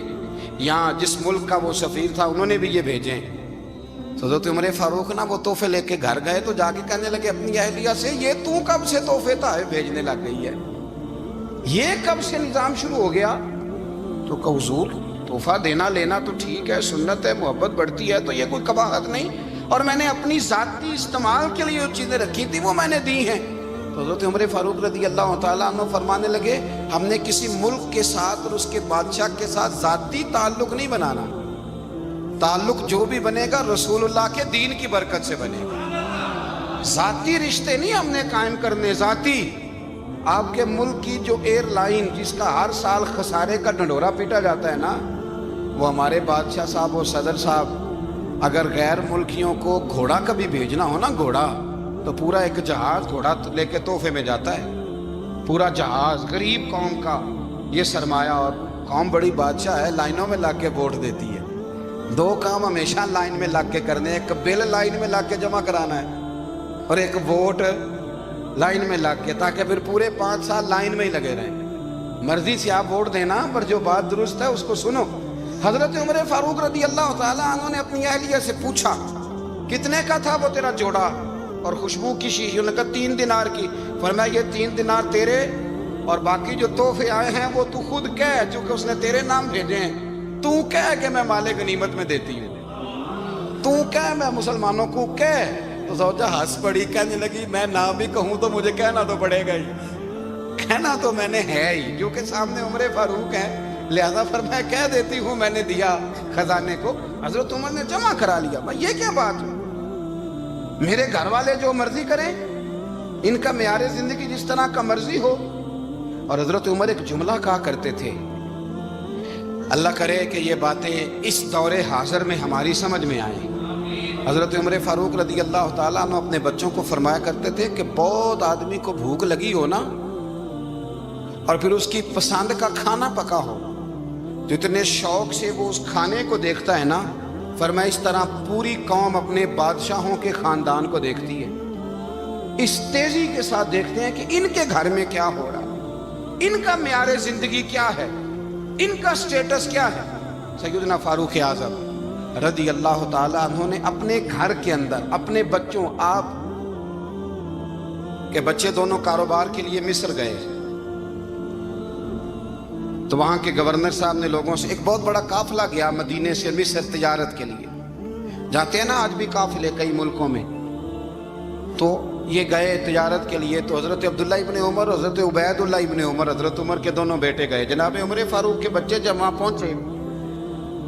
یہاں جس ملک کا وہ سفیر تھا، انہوں نے بھی یہ بھیجے ہیں۔ تو حضرت عمر فاروق نا وہ تحفے لے کے گھر گئے تو جا کے کہنے لگے اپنی اہلیہ سے، یہ تو کب سے تحفے تحائف بھیجنے لگ گئی ہے؟ یہ کب سے نظام شروع ہو گیا؟ تو کہ حضور تحفہ دینا لینا تو ٹھیک ہے، سنت ہے، محبت بڑھتی ہے، تو یہ کوئی قباحت نہیں، اور میں نے اپنی ذاتی استعمال کے لیے جو چیزیں رکھی تھی وہ میں نے دی ہیں۔ تو حضرت عمر فاروق رضی اللہ تعالیٰ عنہ فرمانے لگے ہم نے کسی ملک کے ساتھ اور اس کے بادشاہ کے ساتھ ذاتی تعلق نہیں بنانا، تعلق جو بھی بنے گا رسول اللہ کے دین کی برکت سے بنے گا، ذاتی رشتے نہیں ہم نے قائم کرنے۔ ذاتی آپ کے ملک کی جو ایئر لائن جس کا ہر سال خسارے کا ڈنڈورا پیٹا جاتا ہے نا، وہ ہمارے بادشاہ صاحب اور صدر صاحب اگر غیر ملکیوں کو گھوڑا کبھی بھیجنا ہو نا، گھوڑا، تو پورا ایک جہاز گھوڑا لے کے تحفے میں جاتا ہے، پورا جہاز غریب قوم کا یہ سرمایہ، اور قوم بڑی بادشاہ ہے، لائنوں میں لگ کے ووٹ دیتی ہے۔ دو کام ہمیشہ لائن میں لگ کے کرنے، ایک بل لائن میں لگ کے جمع کرانا ہے اور ایک ووٹ لائن میں لگ کے، تاکہ پھر پورے 5 سال لائن میں ہی لگے رہیں۔ مرضی سے آپ ووٹ دینا، پر جو بات درست ہے اس کو سنو۔ حضرت عمر فاروق رضی اللہ تعالیٰ عنہ نے اپنی اہلیہ سے پوچھا کتنے کا تھا وہ تیرا جوڑا اور خوشبو کی شیشی؟ انہوں نے کہا 3 دینار کی۔ فرمایا یہ 3 دینار تیرے، اور باقی جو تحفے آئے ہیں وہ تو خود کہہ، چونکہ اس نے تیرے نام بھیجے ہیں، تو کہہ کہ میں مال غنیمت میں دیتی ہوں، تو کہہ میں مسلمانوں کو کہہ۔ تو زوجہ ہنس پڑی، کہنے لگی میں نہ بھی کہوں تو مجھے کہنا تو پڑے گا ہی، کہنا تو میں نے ہے ہی، کیونکہ سامنے عمر فاروق ہے، لہذا فرمایا کہہ دیتی ہوں میں نے دیا خزانے کو۔ حضرت عمر نے جمع کرا لیا۔ بھائی یہ کیا بات ہے؟ میرے گھر والے جو مرضی کریں، ان کا معیار زندگی جس طرح کا مرضی ہو۔ اور حضرت عمر ایک جملہ کہا کرتے تھے، اللہ کرے کہ یہ باتیں اس دور حاضر میں ہماری سمجھ میں آئیں۔ حضرت عمر فاروق رضی اللہ تعالیٰ عنہ اپنے بچوں کو فرمایا کرتے تھے کہ بہت آدمی کو بھوک لگی ہو نا، اور پھر اس کی پسند کا کھانا پکا ہو، تو اتنے شوق سے وہ اس کھانے کو دیکھتا ہے نا، فرمایا اس طرح پوری قوم اپنے بادشاہوں کے خاندان کو دیکھتی ہے، اس تیزی کے ساتھ دیکھتے ہیں کہ ان کے گھر میں کیا ہو رہا ہے، ان کا معیار زندگی کیا ہے، ان کا سٹیٹس کیا ہے۔ سیدنا فاروق اعظم رضی اللہ تعالیٰ عنہ نے اپنے گھر کے اندر اپنے بچوں، آپ کے بچے دونوں کاروبار کے لیے مصر گئے، تو وہاں کے گورنر صاحب نے لوگوں سے، ایک بہت بڑا قافلہ گیا مدینے سے مصر تجارت کے لیے، جاتے ہیں نا آج بھی قافلے کئی ملکوں میں، تو یہ گئے تجارت کے لیے۔ تو حضرت عبداللہ ابن عمر، حضرت عبید اللہ ابن عمر، حضرت عمر کے دونوں بیٹے گئے۔ جناب عمر فاروق کے بچے جب وہاں پہنچے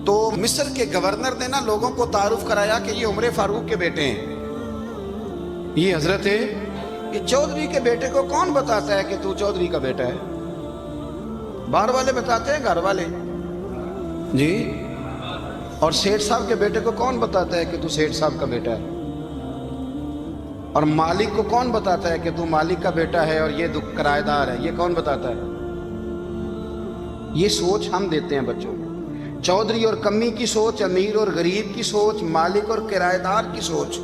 تو مصر کے گورنر نے نا لوگوں کو تعارف کرایا کہ یہ عمر فاروق کے بیٹے ہیں، یہ حضرت ہے، یہ چودھری کے بیٹے کو کون بتاتا ہے کہ تو چودھری کا بیٹا ہے؟ باہر والے بتاتے ہیں، گھر والے جی، اور سیٹھ صاحب کے بیٹے کو کون بتاتا ہے کہ تو سیٹھ صاحب کا بیٹا ہے؟ اور مالک کو کون بتاتا ہے کہ تو مالک کا بیٹا ہے اور یہ کرایہ دار ہے؟ یہ کون بتاتا ہے؟ یہ سوچ ہم دیتے ہیں بچوں کو، چودھری اور کمی کی سوچ، امیر اور غریب کی سوچ، مالک اور کرایہ دار کی سوچ،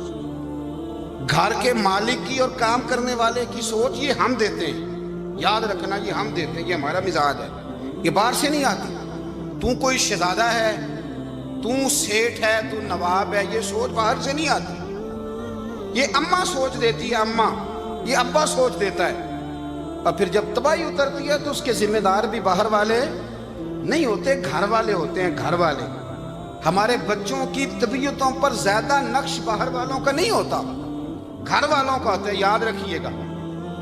گھر کے مالک کی اور کام کرنے والے کی سوچ، یہ ہم دیتے ہیں۔ یاد رکھنا یہ ہم دیتے ہیں، یہ ہمارا مزاج ہے، یہ باہر سے نہیں آتی۔ تو کوئی شہزادہ ہے، تو سیٹھ ہے، تو نواب ہے، یہ سوچ باہر سے نہیں آتی، یہ اماں سوچ دیتی ہے، اماں، یہ ابا سوچ دیتا ہے۔ اور پھر جب تباہی اترتی ہے تو اس کے ذمہ دار بھی باہر والے نہیں ہوتے، گھر والے ہوتے ہیں، گھر والے۔ ہمارے بچوں کی طبیعتوں پر زیادہ نقش باہر والوں کا نہیں ہوتا، گھر والوں کا ہوتا ہے. یاد رکھیے گا.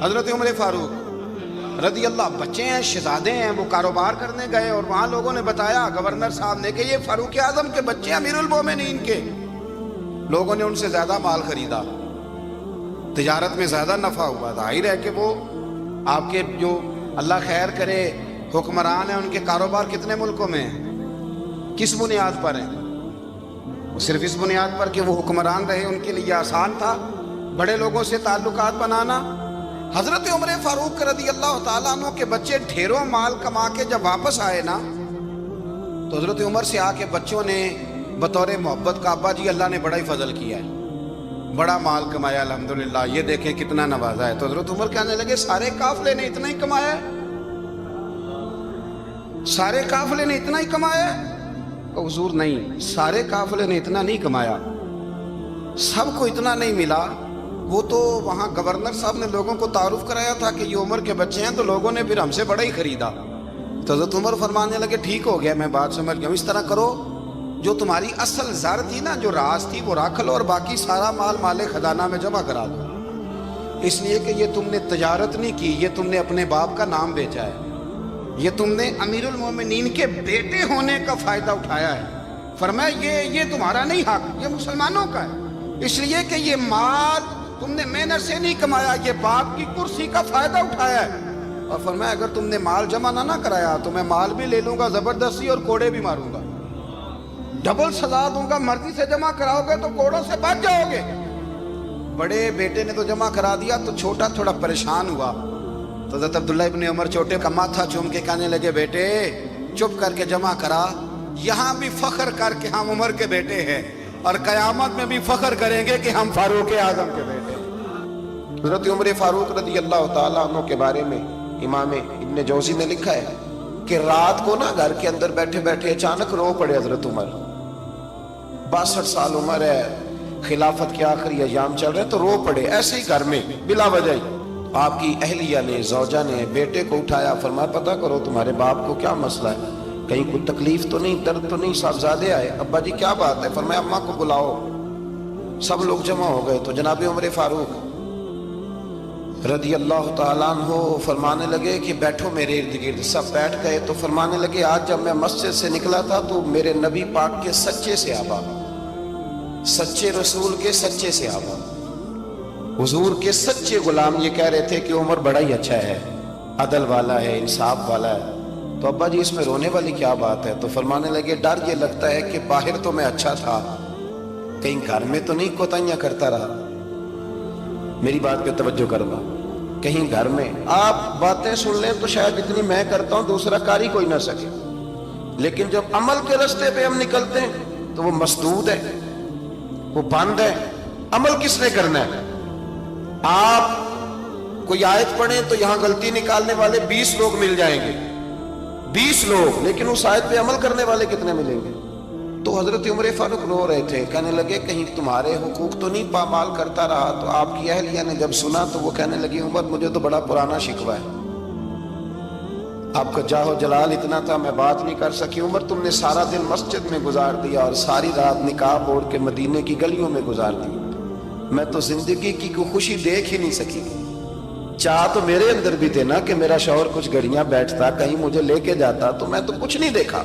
حضرت عمر فاروق رضی اللہ، بچے ہیں، شہزادے ہیں، وہ کاروبار کرنے گئے اور وہاں لوگوں نے بتایا گورنر صاحب نے کہ یہ فاروق اعظم کے بچے ہیں، امیر المومنین کے. لوگوں نے ان سے زیادہ مال خریدا، تجارت میں زیادہ نفع ہوا. ظاہر ہے کہ وہ آپ کے جو اللہ خیر کرے حکمران ہیں، ان کے کاروبار کتنے ملکوں میں ہیں، کس بنیاد پر ہیں؟ وہ صرف اس بنیاد پر کہ وہ حکمران رہے، ان کے لیے آسان تھا بڑے لوگوں سے تعلقات بنانا. حضرت عمر فاروق رضی اللہ تعالیٰ عنہ کے بچے ڈھیروں مال کما کے جب واپس آئے نا، تو حضرت عمر سے آ کے بچوں نے بطور محبت کا، ابا جی اللہ نے بڑا ہی فضل کیا ہے، بڑا مال کمایا الحمدللہ، یہ دیکھیں کتنا نوازا ہے. تو حضرت عمر کہنے لگے سارے قافلے نے اتنا ہی کمایا ہے، سارے قافلے نے اتنا ہی کمایا ہے؟ کہ حضور نہیں، سارے قافلے نے اتنا نہیں کمایا، سب کو اتنا نہیں ملا. وہ تو وہاں گورنر صاحب نے لوگوں کو تعارف کرایا تھا کہ یہ عمر کے بچے ہیں، تو لوگوں نے پھر ہم سے بڑا ہی خریدا. تو حضرت عمر فرمانے لگے ٹھیک ہو گیا، میں بات سمجھ گیا ہوں، اس طرح کرو جو تمہاری اصل زر تھی نا، جو راز تھی، وہ رکھ لو اور باقی سارا مال خزانہ میں جمع کرا دو. اس لیے کہ یہ تم نے تجارت نہیں کی، یہ تم نے اپنے باپ کا نام بیچا ہے، یہ تم نے امیر المومنین کے بیٹے ہونے کا فائدہ اٹھایا ہے. فرمایا یہ تمہارا نہیں حق، یہ مسلمانوں کا ہے، اس لیے کہ یہ مال تم نے محنت سے نہیں کمایا، یہ باپ کی کرسی کا فائدہ اٹھایا ہے. اور فرمایا اگر تم نے مال جمع نہ کرایا تو میں مال بھی لے لوں گا زبردستی اور کوڑے بھی ماروں گا، ڈبل سزا دوں گا. مرضی سے جمع کراؤ گے تو کوڑوں سے بچ جاؤ گے. بڑے بیٹے نے تو جمع کرا دیا، تو چھوٹا تھوڑا پریشان ہوا. تو حضرت عبداللہ ابن عمر چھوٹے کا ماتھا چوم کے کہنے لگے بیٹے چپ کر کے جمع کرا، یہاں بھی فخر کر کے ہم عمر کے بیٹے ہیں اور قیامت میں بھی فخر کریں گے کہ ہم فاروق اعظم کے بیٹے. حضرت عمر فاروق رضی اللہ تعالیٰ عنہ کے بارے میں امام ابن جوزی نے لکھا ہے کہ رات کو نا گھر کے اندر بیٹھے بیٹھے اچانک رو پڑے حضرت عمر. 62 سال عمر ہے، خلافت کے آخری ایام چل رہے، تو رو پڑے ایسے ہی گھر میں بلا وجہ ہی. آپ کی اہلیہ نے، زوجہ نے بیٹے کو اٹھایا، فرمایا پتہ کرو تمہارے باپ کو کیا مسئلہ ہے، کہیں کوئی تکلیف تو نہیں، درد تو نہیں، صاحبزادے آئے. ابا جی کیا بات ہے؟ فرمایا اماں کو بلاؤ. سب لوگ جمع ہو گئے تو جناب عمر فاروق رضی اللہ تعالیٰ عنہ فرمانے لگے کہ بیٹھو میرے ارد گرد. سب بیٹھ گئے تو فرمانے لگے آج جب میں مسجد سے نکلا تھا تو میرے نبی پاک کے سچے صحابہ، سچے رسول کے سچے صحابہ، حضور کے سچے غلام یہ کہہ رہے تھے کہ عمر بڑا ہی اچھا ہے، عدل والا ہے، انصاف والا ہے. تو ابا جی اس میں رونے والی کیا بات ہے؟ تو فرمانے لگے ڈر یہ لگتا ہے کہ باہر تو میں اچھا تھا، کہیں گھر میں تو نہیں کوتاہیاں کرتا رہا. میری بات پہ توجہ کرنا، کہیں گھر میں آپ باتیں سن لیں تو شاید جتنی میں کرتا ہوں دوسرا کاری کوئی نہ سکے، لیکن جب عمل کے راستے پہ ہم نکلتے ہیں تو وہ مسدود ہے، وہ بند ہے. عمل کس نے کرنا ہے؟ آپ کوئی آیت پڑھیں تو یہاں غلطی نکالنے والے 20 لوگ مل جائیں گے، 20 لوگ، لیکن اس آیت پہ عمل کرنے والے کتنے ملیں گے؟ تو حضرت عمر فاروق رو رہے تھے، کہنے لگے کہیں تمہارے حقوق تو نہیں پامال کرتا رہا. تو آپ کی اہلیہ نے جب سنا تو وہ کہنے لگی عمر مجھے تو بڑا پرانا شکوہ ہے، آپ کا جاہ و جلال اتنا تھا میں بات نہیں کر سکی. عمر تم نے سارا دن مسجد میں گزار دیا اور ساری رات نقاب اوڑھ کے مدینے کی گلیوں میں گزار دی، میں تو زندگی کی کوئی خوشی دیکھ ہی نہیں سکی. چاہ تو میرے اندر بھی تھے نا کہ میرا شوہر کچھ گھڑیاں بیٹھتا، کہیں مجھے لے کے جاتا، تو میں تو کچھ نہیں دیکھا،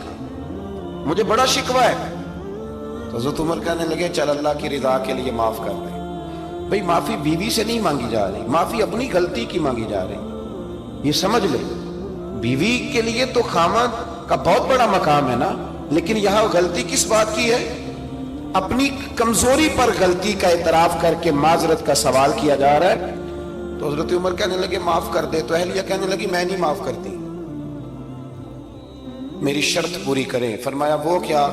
مجھے بڑا شکوہ ہے. تو حضرت عمر کہنے لگے چل اللہ کی رضا کے لیے معاف کر دیں. بھئی معافی بیوی سے نہیں مانگی جا رہی، معافی اپنی غلطی کی مانگی جا رہی. یہ سمجھ لیں، بیوی کے لیے تو خامد کا بہت بڑا مقام ہے نا، لیکن یہاں غلطی کس بات کی ہے؟ اپنی کمزوری پر غلطی کا اعتراف کر کے معذرت کا سوال کیا جا رہا ہے. تو حضرت عمر کہنے لگے معاف کر دے. تو اہلیہ کہنے لگی میں نہیں معاف کرتی، میری شرط پوری کریں. فرمایا وہ کیا؟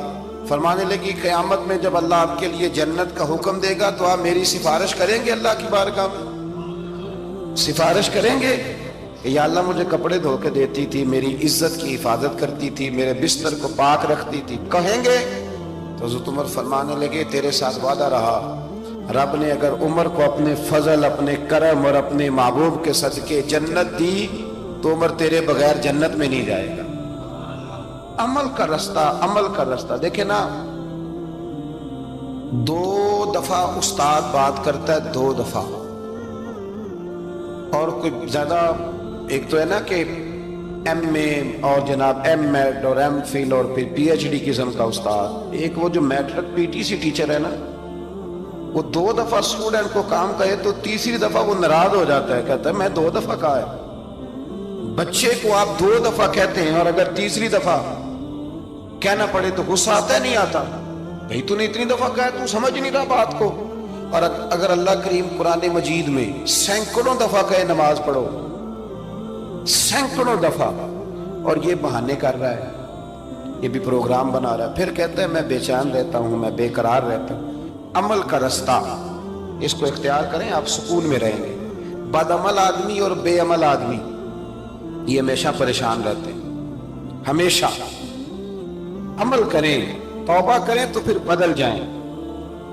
فرمانے لگی قیامت میں جب اللہ آپ کے لیے جنت کا حکم دے گا تو آپ میری سفارش کریں گے اللہ کی بارگاہ میں؟ سفارش کریں گے کہ یا اللہ مجھے کپڑے دھو کے دیتی تھی، میری عزت کی حفاظت کرتی تھی، میرے بستر کو پاک رکھتی تھی، کہیں گے؟ تو حضرت عمر فرمانے لگے تیرے ساتھ وعدہ رہا، رب نے اگر عمر کو اپنے فضل، اپنے کرم اور اپنے محبوب کے صدقے جنت دی تو عمر تیرے بغیر جنت میں نہیں جائے گا. عمل کا رستہ، عمل کا رستہ. دیکھیں نا دو دفعہ استاد بات کرتا ہے، 2 دفعہ، اور کوئی زیادہ، ایک تو ہے نا کہ ایم اے اور جناب ایم ایڈ اور ایم فل اور پھر پی ایچ ڈی قسم کا استاد، ایک وہ جو matric P T C teacher ہے نا، وہ 2 دفعہ اسٹوڈنٹ کو کام کہے تو تیسری دفعہ وہ ناراض ہو جاتا ہے، کہتا ہے میں 2 دفعہ کہا ہے۔ بچے کو آپ 2 دفعہ کہتے ہیں اور اگر تیسری دفعہ کہنا پڑے تو غصہ آتا ہے نہیں آتا؟ بھئی تو نے اتنی دفعہ کہا ہے، تو سمجھ نہیں رہا بات کو۔ اور اگر اللہ کریم قرآن مجید میں سینکڑوں دفعہ کہے نماز پڑھو، سینکڑوں دفعہ، اور یہ بہانے کر رہا ہے، یہ بھی پروگرام بنا رہا ہے، پھر کہتا ہے میں بے چین رہتا ہوں، میں بے قرار رہتا ہوں۔ عمل کا رستہ اس کو اختیار کریں، آپ سکون میں رہیں گے۔ بد عمل آدمی اور بے عمل آدمی یہ ہمیشہ پریشان رہتے ہیں، ہمیشہ۔ عمل کریں، توبہ کریں تو پھر بدل جائیں،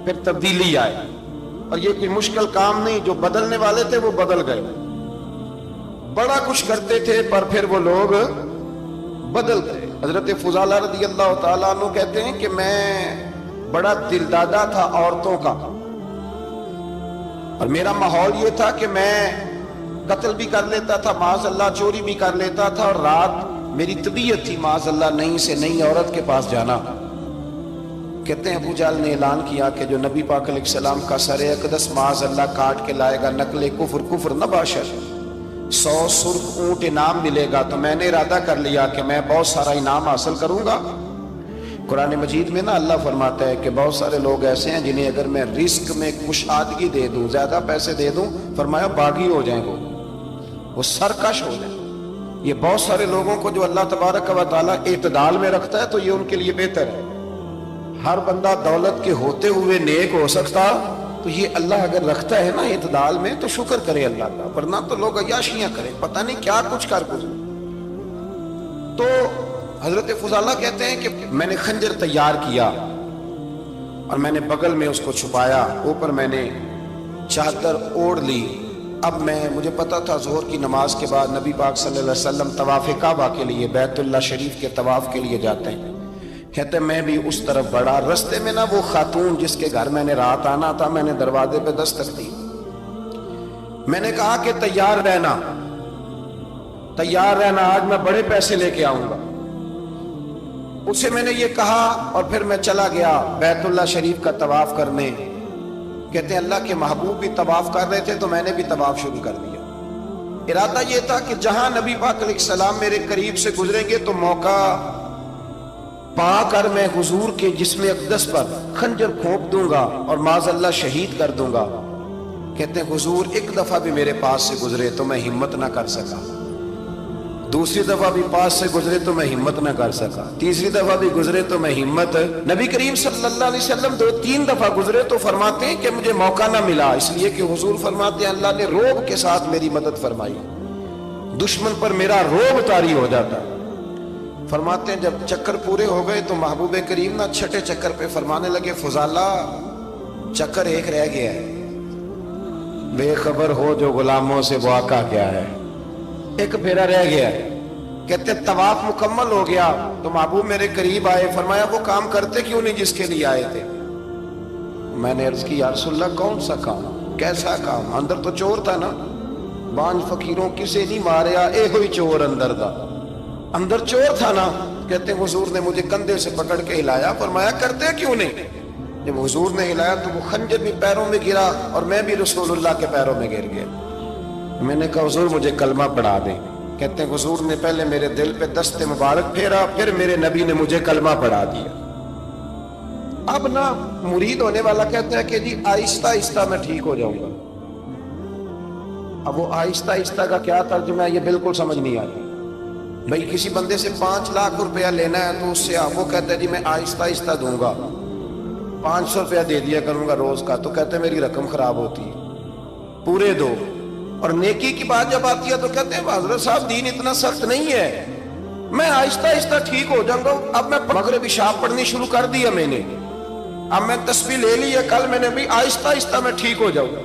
پھر تبدیلی آئے، اور یہ کوئی مشکل کام نہیں، جو بدلنے والے تھے وہ بدل گئے، بڑا کچھ کرتے تھے پر پھر وہ لوگ بدل گئے۔ حضرت فضالہ رضی اللہ تعالیٰ عنہ کہتے ہیں کہ میں بڑا دلدادہ تھا عورتوں کا، اور میرا ماحول یہ تھا کہ میں قتل بھی کر لیتا تھا، معاذ اللہ چوری بھی کر لیتا تھا، اور رات میری طبیعت تھی معاذ اللہ نئی سے نئی عورت کے پاس جانا۔ کہتے ہیں ابو جہل نے اعلان کیا کہ جو نبی پاک علیہ السلام کا سر اقدس معاذ اللہ کاٹ کے لائے گا، نقل کفر کفر نہ باشد، 100 سرخ اونٹ انعام ملے گا۔ تو میں نے ارادہ کر لیا کہ میں بہت سارا انعام حاصل کروں گا۔ قرآن مجید میں نا اللہ فرماتا ہے کہ بہت سارے لوگ ایسے ہیں جنہیں اگر میں رزق میں کشادگی دے دوں، زیادہ پیسے دے دوں، فرمایا باغی ہو جائیں، وہ سرکش ہو جائیں۔ یہ بہت سارے لوگوں کو جو اللہ تبارک و تعالیٰ اعتدال میں رکھتا ہے تو یہ ان کے لیے بہتر ہے۔ ہر بندہ دولت کے ہوتے ہوئے نیک ہو سکتا، تو یہ اللہ اگر رکھتا ہے نا اعتدال میں تو شکر کرے اللہ کا، ورنہ تو لوگ عیاشیاں کریں، پتہ نہیں کیا کچھ کر گزرے۔ تو حضرت فضالہ کہتے ہیں کہ میں نے خنجر تیار کیا اور میں نے بغل میں اس کو چھپایا، اوپر میں نے چادر اوڑھ لی۔ اب مجھے پتا تھا ظہر کی نماز کے بعد نبی پاک صلی اللہ علیہ وسلم طواف کعبہ کے لیے، بیت اللہ شریف کے طواف کے لیے جاتے ہیں۔ کہتے ہیں میں بھی اس طرف بڑھا، رستے میں نا وہ خاتون جس کے گھر میں نے رات آنا تھا، میں نے دروازے پہ دستک دی، میں نے کہا کہ تیار رہنا، تیار رہنا، آج میں بڑے پیسے لے کے آؤں گا۔ اسے میں نے یہ کہا اور پھر میں چلا گیا بیت اللہ شریف کا طواف کرنے۔ کہتے ہیں اللہ کے محبوب بھی طواف کر رہے تھے تو میں نے بھی طواف شروع کر دیا۔ ارادہ یہ تھا کہ جہاں نبی پاک علیہ السلام میرے قریب سے گزریں گے تو موقع پا کر میں حضور کے جسم اقدس پر خنجر پھونک دوں گا اور معاذ اللہ شہید کر دوں گا۔ کہتے ہیں حضور ایک دفعہ بھی میرے پاس سے گزرے تو میں ہمت نہ کر سکا، دوسری دفعہ بھی پاس سے گزرے تو میں ہمت نہ کر سکا، تیسری دفعہ بھی گزرے تو میں ہمت، نبی کریم صلی اللہ علیہ وسلم 2-3 دفعہ گزرے تو فرماتے ہیں کہ مجھے موقع نہ ملا، اس لیے کہ حضور فرماتے ہیں اللہ نے روب کے ساتھ میری مدد فرمائی، دشمن پر میرا روب طاری ہو جاتا۔ فرماتے ہیں جب چکر پورے ہو گئے تو محبوب کریم نہ چھٹے چکر پہ فرمانے لگے فضالہ چکر ایک رہ گیا ہے، بے خبر ہو جو غلاموں سے وہ آقا کیا ہے، ایک پھیرا رہ گیا ہے۔ کہتے طواف مکمل ہو گیا تو محبوب میرے قریب آئے، فرمایا وہ کام کرتے کیوں نہیں جس کے لیے آئے تھے؟ میں نے عرض کی یا رسول اللہ کون سا کام، کیسا کام؟ اندر تو چور تھا نا، بانج فقیروں کسے نہیں ماریا، اے ہوئی چور اندر دا، اندر چور تھا نا۔ کہتے حضور نے مجھے کندھے سے پکڑ کے ہلایا، فرمایا کرتے کیوں نہیں؟ جب حضور نے ہلایا تو وہ خنجر بھی پیروں میں گرا اور میں بھی رسول اللہ کے پیروں میں گر گیا۔ میں نے کہا حضور مجھے کلمہ پڑھا دیں۔ کہتے ہیں حضور نے پہلے میرے دل پہ دست مبارک پھیرا، پھر میرے نبی نے مجھے کلمہ پڑھا دیا۔ اب نا مرید ہونے والا کہتا ہے کہ جی آہستہ آہستہ میں ٹھیک ہو جاؤں گا۔ اب وہ آہستہ آہستہ کا کیا ترجمہ ہے یہ بالکل سمجھ نہیں آتی۔ بھئی کسی بندے سے 5 لاکھ روپیہ لینا ہے تو اس سے وہ کہتا ہے جی میں آہستہ آہستہ دوں گا، 500 روپیہ دے دیا کروں گا روز کا، تو کہتے ہیں میری رقم خراب ہوتی ہے، پورے دو۔ اور نیکی کی بات جب آتی ہے تو کہتے ہیں حضرت صاحب دین اتنا سخت نہیں ہے، میں آہستہ آہستہ ٹھیک ہو جاؤں گا۔ اب میں مغرب عشاء پڑھنی شروع کر دیا میں نے، اب میں تسبیح لے لی ہے، کل میں نے بھی آہستہ آہستہ میں ٹھیک ہو جاؤں گا۔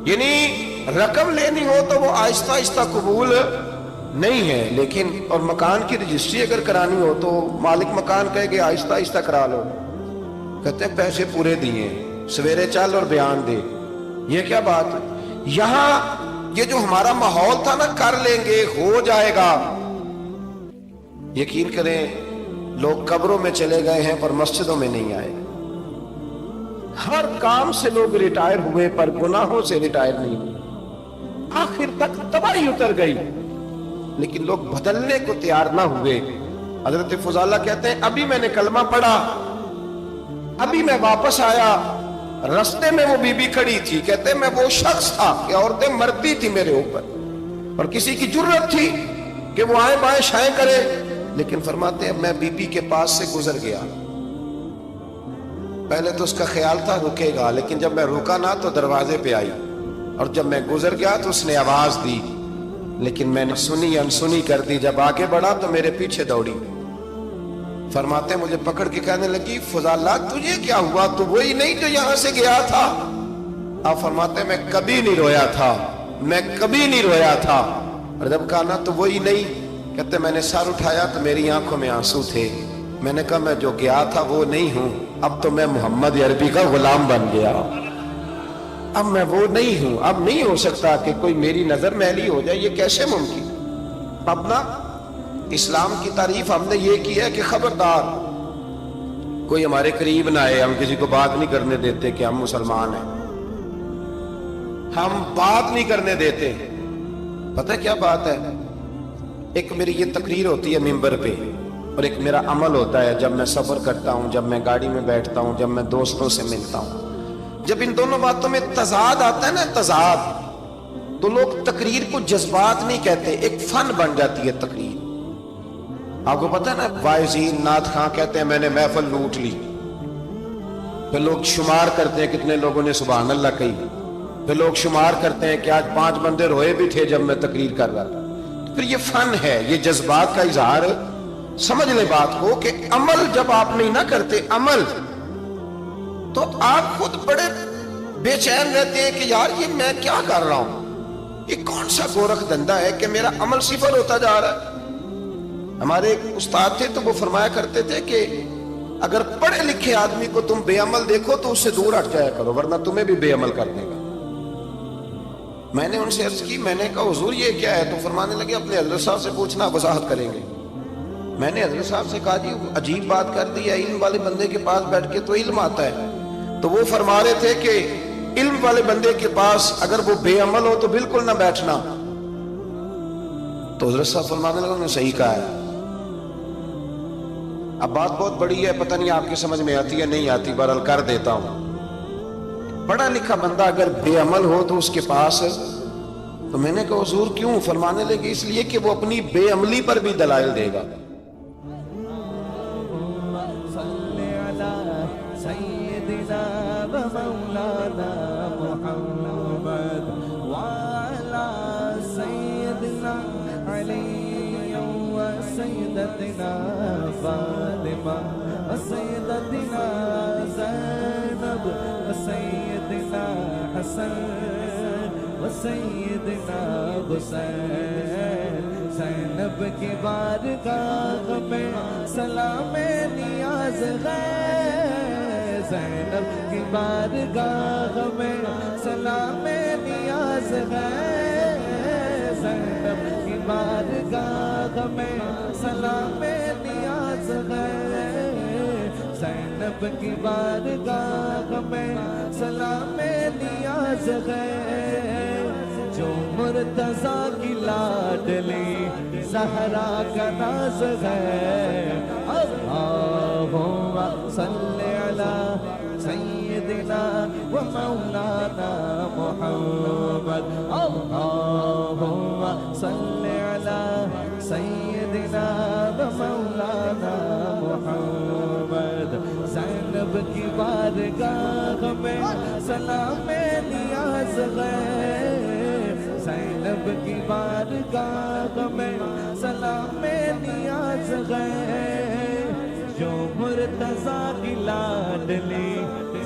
یعنی رقم لینی ہو تو وہ آہستہ آہستہ قبول نہیں ہے، لیکن اور مکان کی رجسٹری اگر کرانی ہو تو مالک مکان کہے کہ آہستہ آہستہ کرا لو، کہتے ہیں پیسے پورے دیے، سویرے چل اور بیان دے. یہ کیا بات ہے؟ یہاں یہ جو ہمارا ماحول تھا نا، کر لیں گے، ہو جائے گا، یقین کریں لوگ قبروں میں چلے گئے ہیں پر مسجدوں میں نہیں آئے. ہر کام سے لوگ ریٹائر ہوئے پر گناہوں سے ریٹائر نہیں ہوئے. آخر تک تباہی اتر گئی لیکن لوگ بدلنے کو تیار نہ ہوئے. حضرت فضالہ کہتے ہیں ابھی میں نے کلمہ پڑھا، ابھی میں واپس آیا، رستے میں وہ بی بی کھڑی تھی. کہتے ہیں میں وہ شخص تھا کہ عورتیں مرتی تھی میرے اوپر اور کسی کی جرت تھی کہ وہ آئیں بائیں شائیں کرے، لیکن فرماتے ہیں میں بی بی کے پاس سے گزر گیا. پہلے تو اس کا خیال تھا رکے گا، لیکن جب میں رکا نہ تو دروازے پہ آئی، اور جب میں گزر گیا تو اس نے آواز دی، لیکن میں نے سنی انسنی کر دی. جب آگے بڑھا تو میرے پیچھے دوڑی. فرماتے ہیں مجھے پکڑ کے کہنے لگی فضالہ تجھے کیا ہوا؟ تو وہی نہیں جو یہاں سے گیا تھا؟ آپ فرماتے ہیں میں کبھی نہیں رویا تھا، میں کبھی نہیں رویا تھا. اور جب کہا نا تو وہی نہیں، کہتے میں نے سر اٹھایا تو میری آنکھوں میں آنسو تھے. میں نے کہا میں جو گیا تھا وہ نہیں ہوں، اب تو میں محمد عربی کا غلام بن گیا، اب میں وہ نہیں ہوں. اب نہیں ہو سکتا کہ کوئی میری نظر میلی ہو جائے، یہ کیسے ممکن؟ اب نا اسلام کی تعریف ہم نے یہ کی ہے کہ خبردار کوئی ہمارے قریب نہ آئے. ہم کسی کو بات نہیں کرنے دیتے کہ ہم مسلمان ہیں، ہم بات نہیں کرنے دیتے. پتہ کیا بات ہے؟ ایک میری یہ تقریر ہوتی ہے ممبر پہ، اور ایک میرا عمل ہوتا ہے جب میں سفر کرتا ہوں، جب میں گاڑی میں بیٹھتا ہوں، جب میں دوستوں سے ملتا ہوں. جب ان دونوں باتوں میں تضاد آتا ہے نا، تضاد، تو لوگ تقریر کو جذبات نہیں کہتے، ایک فن بن جاتی ہے تقریر. آپ کو پتہ ہے نا وائزین نعت خواں کہتے ہیں میں نے محفل لوٹ لی، پھر لوگ شمار کرتے ہیں کتنے لوگوں نے سبحان اللہ کہی، پھر لوگ شمار کرتے ہیں کہ آج 5 بندے روئے بھی تھے جب میں تقریر کر رہا تھا. پھر یہ فن ہے، یہ جذبات کا اظہار. سمجھ لیں بات کو کہ عمل جب آپ نہیں نہ کرتے عمل، تو آپ خود بڑے بے چین رہتے ہیں کہ یار یہ میں کیا کر رہا ہوں، یہ کون سا گورکھ دھندا ہے کہ میرا عمل صفر ہوتا جا رہا ہے. ہمارے ایک استاد تھے تو وہ فرمایا کرتے تھے کہ اگر پڑھے لکھے آدمی کو تم بے عمل دیکھو تو اس سے دور ہٹ جایا کرو، ورنہ تمہیں بھی بے عمل کر دے گا. میں نے ان سے عرض کی، میں نے کہا حضور یہ کیا ہے؟ تو فرمانے لگے اپنے حضرت صاحب سے پوچھنا، وضاحت کریں گے. میں نے حضرت صاحب سے کہا جی عجیب بات کر دی ہے، علم والے بندے کے پاس بیٹھ کے تو علم آتا ہے. تو وہ فرما رہے تھے کہ علم والے بندے کے پاس اگر وہ بے عمل ہو تو بالکل نہ بیٹھنا. تو حضرت صاحب فرمانے لگے انہوں نے صحیح کہا ہے. اب بات بہت بڑی ہے، پتہ نہیں آپ کی سمجھ میں آتی ہے نہیں آتی، بہرحال کر دیتا ہوں. پڑھا لکھا بندہ اگر بے عمل ہو تو اس کے پاس، تو میں نے کہا حضور کیوں؟ فرمانے لگے اس لیے کہ وہ اپنی بے عملی پر بھی دلائل دے گا. سیدتنا فاطمہ سیدتنا زینب سیدنا حسن سیدنا حسین. زینب کی بارگاہ میں سلام نیاز ہے، زینب کی بارگاہ میں سلام نیاز ہے، زینب کی بارگاہ میں سلام نیاز ہے، زینب کی بارگاہ میں سلام نیاز ہے. جو مرتضیٰ کی لاڈلی زہرا کا ناز ہے. اللہم صلی علی سیدنا و مولانا محمد، اللہم صلی علی سیدنا و مولانا محمد. زینب کی بارگاہ میں سلام نیاز ہے، زینب کی بارگاہ میں سلام نیاز ہے. جو مرتضیٰ کی لاڈلی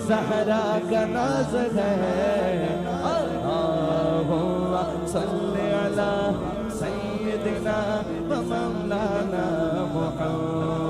زہرا کا ناز ہے. اللہم صلی علی سیدنا و مولانا محمد.